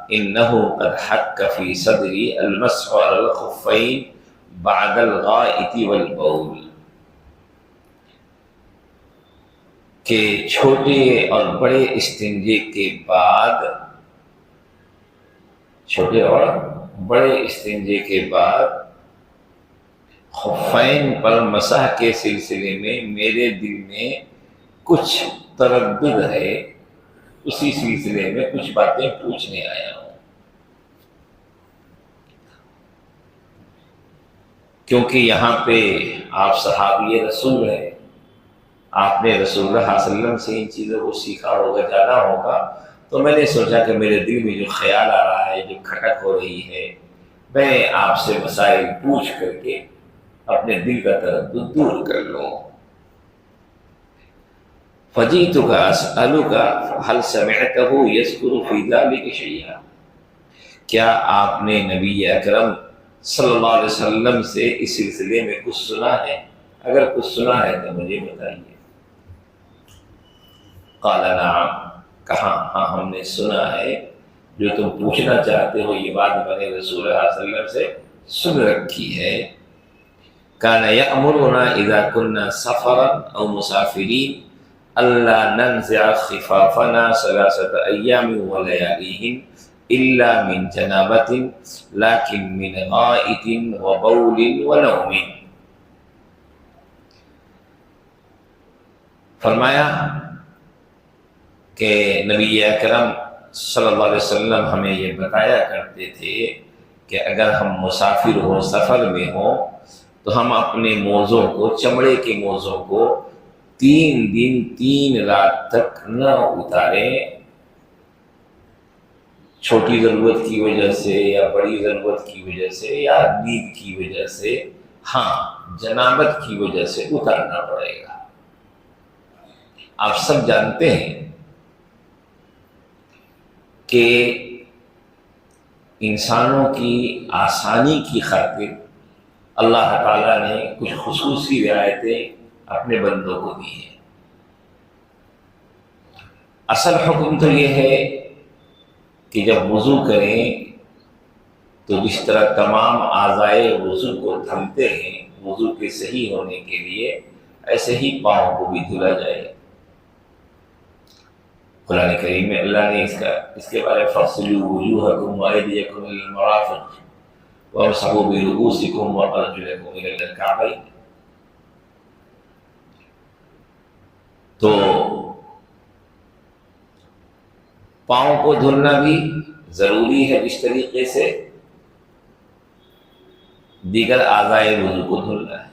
انه قد حق فی صدری المسح علی الخفین بعد الغائط والبول، کہ چھوٹے اور بڑے استنجے کے بعد، چھوٹے اور بڑے استنجے کے بعد خفین پر مسح کے سلسلے میں میرے دل میں کچھ تردد ہے، اسی سلسلے میں کچھ باتیں پوچھنے آیا ہوں، کیونکہ یہاں پہ آپ صحابی رسول ہیں، آپ نے رسول اللہ صلی اللہ علیہ وسلم سے ان چیزوں کو سیکھا ہوگا، جانا ہوگا، تو میں نے سوچا کہ میرے دل میں جو خیال آ رہا ہے، جو کھٹک ہو رہی ہے، میں آپ سے مسائل پوچھ کر کے اپنے دل کا تردد دور کر لوں۔ فجئتک اسألک هل سمعته یذکر فی ذلک شیئا، کیا آپ نے نبی اکرم صلی اللہ علیہ وسلم سے اس سلسلے میں کچھ سنا ہے؟ اگر کچھ سنا ہے تو مجھے بتائیے۔ قال نعم، کہا ہاں ہم نے سنا ہے، جو تم پوچھنا چاہتے ہو یہ بات میں نے رسول اللہ صلی اللہ علیہ وسلم سے سن رکھی ہے۔ کان یأمرنا اذا كنا سفرا او مسافرین الا ننزع خفافنا 3 ایام ولياليهن الا من جنابة لكن من غائط وبول ونوم۔ فرمایا کہ نبی اکرم صلی اللہ علیہ وسلم ہمیں یہ بتایا کرتے تھے کہ اگر ہم مسافر ہوں، سفر میں ہوں، تو ہم اپنے موزوں کو، چمڑے کے موزوں کو 3 دن 3 رات تک نہ اتاریں، چھوٹی ضرورت کی وجہ سے یا بڑی ضرورت کی وجہ سے یا نیند کی وجہ سے، ہاں جنابت کی وجہ سے اتارنا پڑے گا۔ آپ سب جانتے ہیں کہ انسانوں کی آسانی کی خاطر اللہ تعالیٰ نے کچھ خصوصی رعایتیں اپنے بندوں کو دی ہیں۔ اصل حکم تو یہ ہے کہ جب وضو کریں تو جس طرح تمام اعضائے وضو کو دھلتے ہیں وضو کے صحیح ہونے کے لیے، ایسے ہی پاؤں کو بھی دھلا جائے۔ قرآن کریم میں اللہ نے اس کے بارے میں فَاغْسِلُوا وُجُوهَكُمْ وَأَيْدِيَكُمْ إِلَى الْمَرَافِقِ وَامْسَحُوا بِرُءُوسِكُمْ وَأَرْجُلَكُمْ إِلَى الْكَعْبَيْنِ۔ تو پاؤں کو دھلنا بھی ضروری ہے، جس طریقے سے دیگر اعضائے وضو کو دھلنا ہے،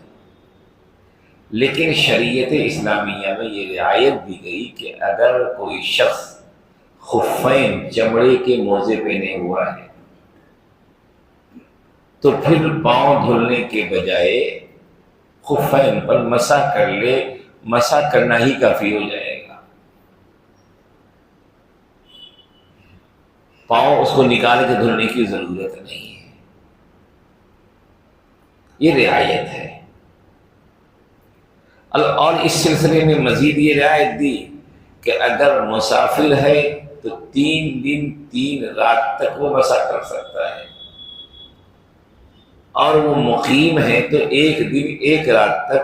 لیکن شریعت اسلامیہ میں یہ رعایت دی گئی کہ اگر کوئی شخص خفین چمڑے کے موزے پہنے ہوا ہے تو پھر پاؤں دھلنے کے بجائے خفین پر مسح کر لے، مسح کرنا ہی کافی ہو جائے گا، پاؤں اس کو نکال کے دھلنے کی ضرورت نہیں ہے۔ یہ رعایت ہے، اور اس سلسلے میں مزید یہ رعایت دی کہ اگر مسافر ہے تو 3 دن 3 رات تک وہ مسح کر سکتا ہے، اور وہ مقیم ہے تو 1 دن 1 رات تک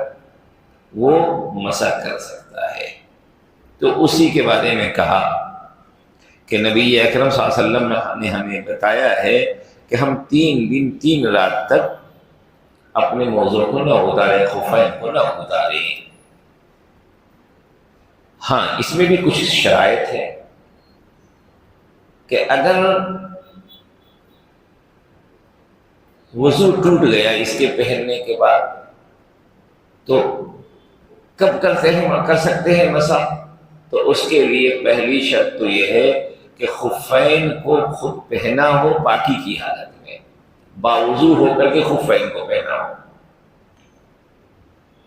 وہ مسح کر سکتا ہے۔ تو اسی کے بارے میں کہا کہ نبی اکرم صلی اللہ علیہ وسلم نے ہمیں بتایا ہے کہ ہم 3 دن 3 رات تک اپنے موضوع کو نہ اتاریں، خفین کو نہ اتاریں۔ ہاں اس میں بھی کچھ شرائط ہے کہ اگر وضو ٹوٹ گیا اس کے پہننے کے بعد تو کب کر سکتے ہیں مسح؟ تو اس کے لیے پہلی شرط تو یہ ہے کہ خفین کو خود پہنا ہو پاکی کی حالت میں، باوضو ہو کر کے خفین کو پہنا ہو۔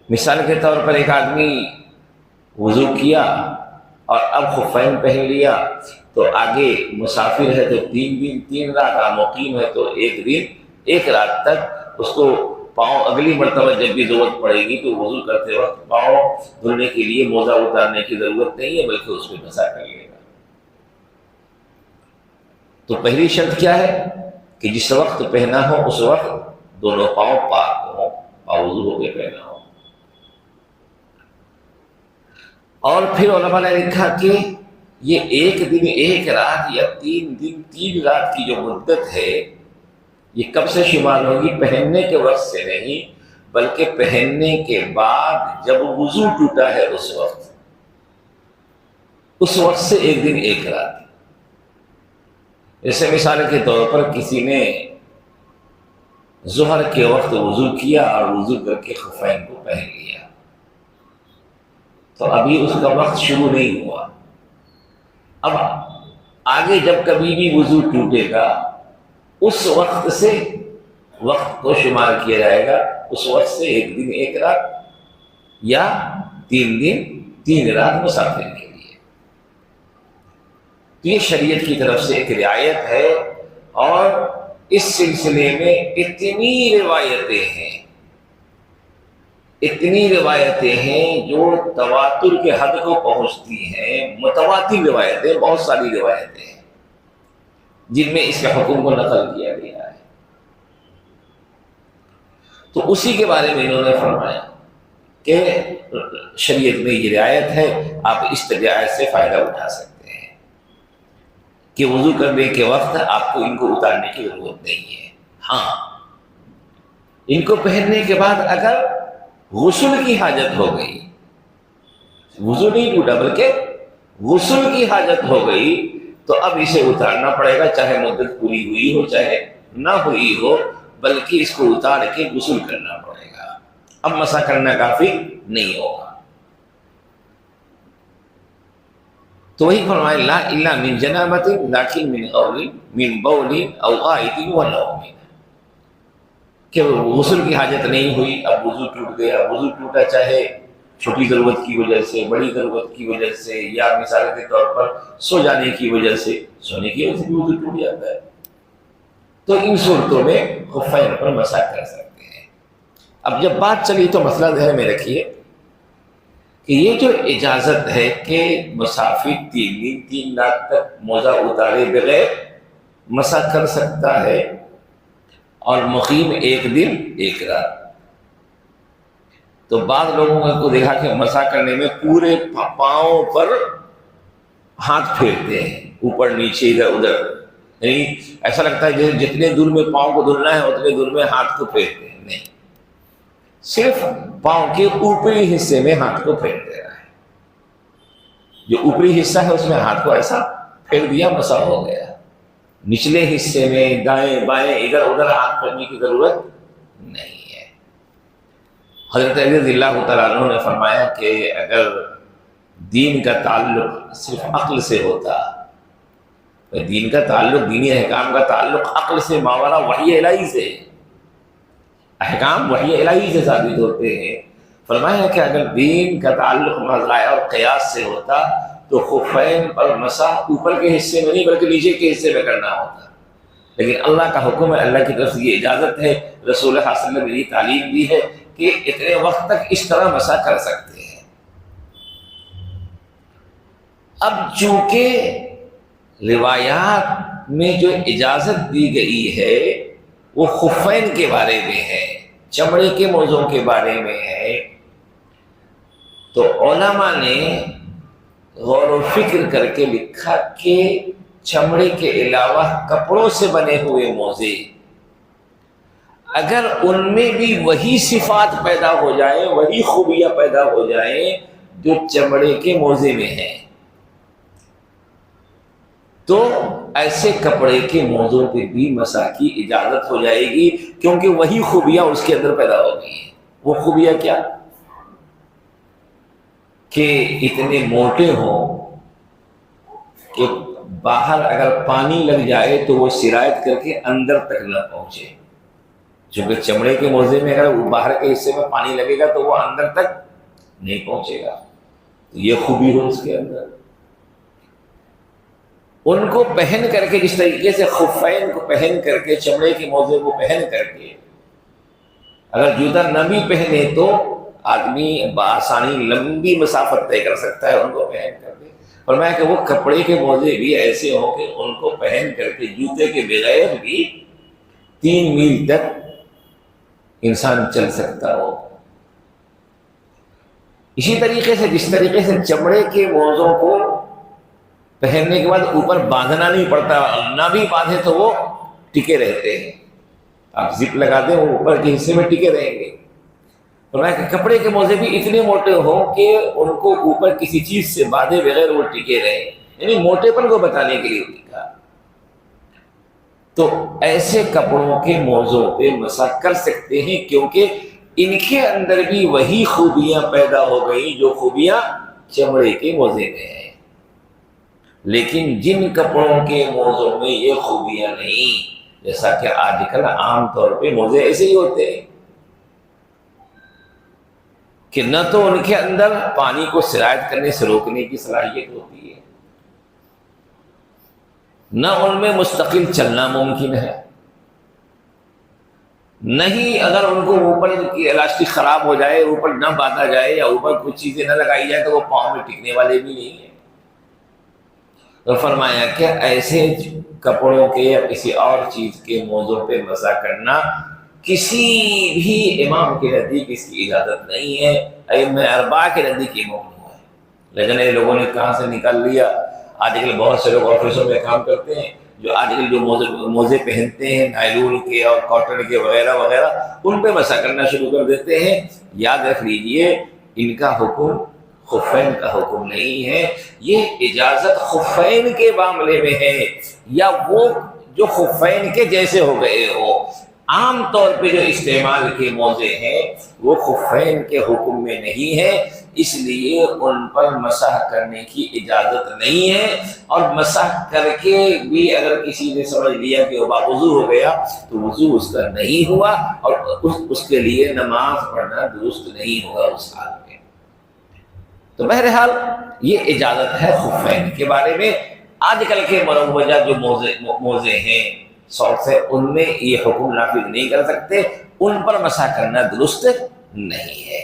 مثال کے طور پر ایک آدمی وضو کیا اور اب خفین پہن لیا، تو آگے مسافر ہے تو 3 دن 3 رات، مقیم ہے تو 1 دن 1 رات تک اس کو پاؤں اگلی مرتبہ جب بھی ضرورت پڑے گی تو وضو کرتے وقت پاؤں دھلنے کے لیے موزہ اتارنے کی ضرورت نہیں ہے، بلکہ اس کو مسح کر لے گا۔ تو پہلی شرط کیا ہے کہ جس وقت پہنا ہو اس وقت دونوں پاؤں پاک ہو، باوضو ہو کے پہنا ہو۔ اور پھر علماء نے لکھا کہ یہ ایک دن ایک رات یا 3 دن 3 رات کی جو مدت ہے یہ کب سے شمار ہوگی؟ پہننے کے وقت سے نہیں، بلکہ پہننے کے بعد جب وضو ٹوٹا ہے اس وقت سے 1 دن 1 رات۔ جیسے مثال کے طور پر کسی نے ظہر کے وقت وضو کیا اور وضو کر کے خفین کو پہن لیا، تو ابھی اس کا وقت شروع نہیں ہوا۔ اب آگے جب کبھی بھی وضو ٹوٹے گا اس وقت سے وقت کو شمار کیا جائے گا، اس وقت سے 1 دن 1 رات یا 3 دن 3 رات مسافر کے لیے۔ تو یہ شریعت کی طرف سے ایک رعایت ہے، اور اس سلسلے میں اتنی روایتیں ہیں جو تواتر کے حد کو پہنچتی ہیں، متواتر روایتیں، بہت ساری روایتیں ہیں جن میں اس کے حکم کو نقل کیا گیا ہے۔ تو اسی کے بارے میں انہوں نے فرمایا کہ شریعت میں یہ رعایت ہے، آپ اس رعایت سے فائدہ اٹھا سکتے ہیں کہ وضو کرنے کے وقت آپ کو ان کو اتارنے کی ضرورت نہیں ہے۔ ہاں، ان کو پہننے کے بعد اگر غسل کی حاجت ہو گئی، وضو نہیں ٹوٹا بلکہ غسل کی حاجت ہو گئی، تو اب اسے اتارنا پڑے گا، چاہے مدت پوری ہوئی ہو چاہے نہ ہوئی ہو، بلکہ اس کو اتار کے غسل کرنا پڑے گا۔ اب مسح کرنا کافی نہیں ہوگا۔ تو وہی فرمایا لا الا من جنابۃ لیکن من غول من بول او غائط ونوم، کہ غسل کی حاجت نہیں ہوئی، اب وضو ٹوٹ گیا، وضو ٹوٹا چاہے چھوٹی ضرورت کی وجہ سے، بڑی ضرورت کی وجہ سے، یا مثال کے طور پر سو جانے کی وجہ سے، سونے کی وجہ سے بھی وضو ٹوٹ جاتا ہے، تو ان صورتوں میں خفین پر مسح کر سکتے ہیں۔ اب جب بات چلی تو مسئلہ ذہن میں رکھیے کہ یہ جو اجازت ہے کہ مسافر 3 دن 3 رات تک موزہ اتارے بغیر مسح کر سکتا ہے، اور مقیم 1 دن 1 رات، تو بعض لوگوں کو دیکھا کہ مسح کرنے میں پورے پاؤں پر ہاتھ پھیرتے ہیں، اوپر نیچے ادھر ادھر، یعنی ایسا لگتا ہے جیسے جتنے دور میں پاؤں کو دھلنا ہے اتنے دور میں ہاتھ کو پھیرتے ہیں۔ نہیں، صرف پاؤں کے اوپری حصے میں ہاتھ کو پھیر دے رہا ہے، جو اوپری حصہ ہے اس میں ہاتھ کو ایسا پھیر دیا، مسح ہو گیا۔ نچلے حصے میں دائیں بائیں ادھر ادھر ہاتھ پھیرنے کی ضرورت نہیں ہے۔ حضرت علی رضی اللہ تعالیٰ عنہ نے فرمایا کہ اگر دین کا تعلق صرف عقل سے ہوتا، دین کا تعلق، دینی احکام کا تعلق عقل سے ماورا وحی الہی سے، احکام وحی الہی سے ثابت ہوتے ہیں، فرمایا کہ اگر دین کا تعلق مزرعہ اور قیاس سے ہوتا تو خفین پر مسح اوپر کے حصے میں نہیں بلکہ نیچے کے حصے میں کرنا ہوتا، لیکن اللہ کا حکم ہے، اللہ کی طرف سے یہ اجازت ہے، رسول اللہ صلی اللہ علیہ وسلم نے یہ تعلیم دی ہے کہ اتنے وقت تک اس طرح مسح کر سکتے ہیں۔ اب چونکہ روایات میں جو اجازت دی گئی ہے وہ خفین کے بارے میں ہے، چمڑے کے موزوں کے بارے میں ہے، تو علماء نے غور و فکر کر کے لکھا کہ چمڑے کے علاوہ کپڑوں سے بنے ہوئے موزے اگر ان میں بھی وہی صفات پیدا ہو جائیں، وہی خوبیاں پیدا ہو جائیں جو چمڑے کے موزے میں ہیں، تو ایسے کپڑے کے موزوں پہ بھی مسح کی اجازت ہو جائے گی، کیونکہ وہی خوبیاں اس کے اندر پیدا ہو گئی ہیں۔ وہ خوبیاں کیا؟ کہ اتنے موٹے ہوں کہ باہر اگر پانی لگ جائے تو وہ سرایت کر کے اندر تک نہ پہنچے، چونکہ چمڑے کے موزے میں اگر باہر کے حصے میں پانی لگے گا تو وہ اندر تک نہیں پہنچے گا، تو یہ خوبی ہو اس کے اندر۔ ان کو پہن کر کے، جس طریقے سے خفین کو پہن کر کے، چمڑے کے موزے کو پہن کر کے، اگر جوتا نہ بھی پہنے تو آدمی بآسانی لمبی مسافت طے کر سکتا ہے ان کو پہن کر کے، فرمایا کہ وہ کپڑے کے موزے بھی ایسے ہوں کہ ان کو پہن کر کے جوتے کے بغیر بھی 3 میل تک انسان چل سکتا ہو۔ اسی طریقے سے جس طریقے سے چمڑے کے موزوں کو پہننے کے بعد اوپر باندھنا نہیں پڑتا، نہ بھی باندھے تو وہ ٹکے رہتے ہیں، آپ زپ لگا دیں وہ اوپر کے حصے میں ٹکے رہیں گے۔ فرمایا کہ کپڑے کے موزے بھی اتنے موٹے ہوں کہ ان کو اوپر کسی چیز سے باندھے بغیر وہ ٹکے رہیں، یعنی موٹے پن کو بتانے کے لیے لکھا۔ تو ایسے کپڑوں کے موزوں پہ مسح کر سکتے ہیں، کیونکہ ان کے اندر بھی وہی خوبیاں پیدا ہو گئی جو خوبیاں چمڑے کے موزے میں ہیں۔ لیکن جن کپڑوں کے موزوں میں یہ خوبیاں نہیں، جیسا کہ آج کل عام طور پہ موزے ایسے ہی ہوتے ہیں کہ نہ تو ان کے اندر پانی کو سرایت کرنے سے روکنے کی صلاحیت ہوتی ہے، نہ ان میں مستقل چلنا ممکن ہے، نہیں اگر ان کو اوپر کی الاسٹک خراب ہو جائے، اوپر نہ باندھا جائے یا اوپر کچھ چیزیں نہ لگائی جائے تو وہ پاؤں میں ٹکنے والے بھی نہیں ہیں۔ تو فرمایا کہ ایسے کپڑوں کے یا کسی اور چیز کے موضوع پہ مسح کرنا کسی بھی امام کے نزدیک اس کی اجازت نہیں ہے، ائمہ اربعہ کے نزدیک یہ ممنوع ہے۔ لیکن یہ لوگوں نے کہاں سے نکال لیا، آج کل بہت سے لوگ آفسوں میں کام کرتے ہیں، جو آج کل جو موزے پہنتے ہیں نائلون کے اور کاٹن کے وغیرہ وغیرہ، ان پہ مسح کرنا شروع کر دیتے ہیں۔ یاد رکھ لیجئے ان کا حکم خفین کا حکم نہیں ہے، یہ اجازت خفین کے معاملے میں ہے، یا وہ جو خفین کے جیسے ہو گئے ہو۔ عام طور پہ جو استعمال کے موزے ہیں وہ خفین کے حکم میں نہیں ہے، اس لیے ان پر مسح کرنے کی اجازت نہیں ہے، اور مسح کر کے بھی اگر کسی نے سمجھ لیا کہ وہ باوضو ہو گیا تو وضو اس کا نہیں ہوا، اور اس کے لیے نماز پڑھنا درست نہیں ہوگا اس حال میں۔ تو بہرحال یہ اجازت ہے خفین کے بارے میں۔ آج کل کے مروجہ جو موزے ہیں ساکس ہے، ان میں یہ حکم نافذ نہیں کر سکتے، ان پر مسح کرنا درست نہیں ہے۔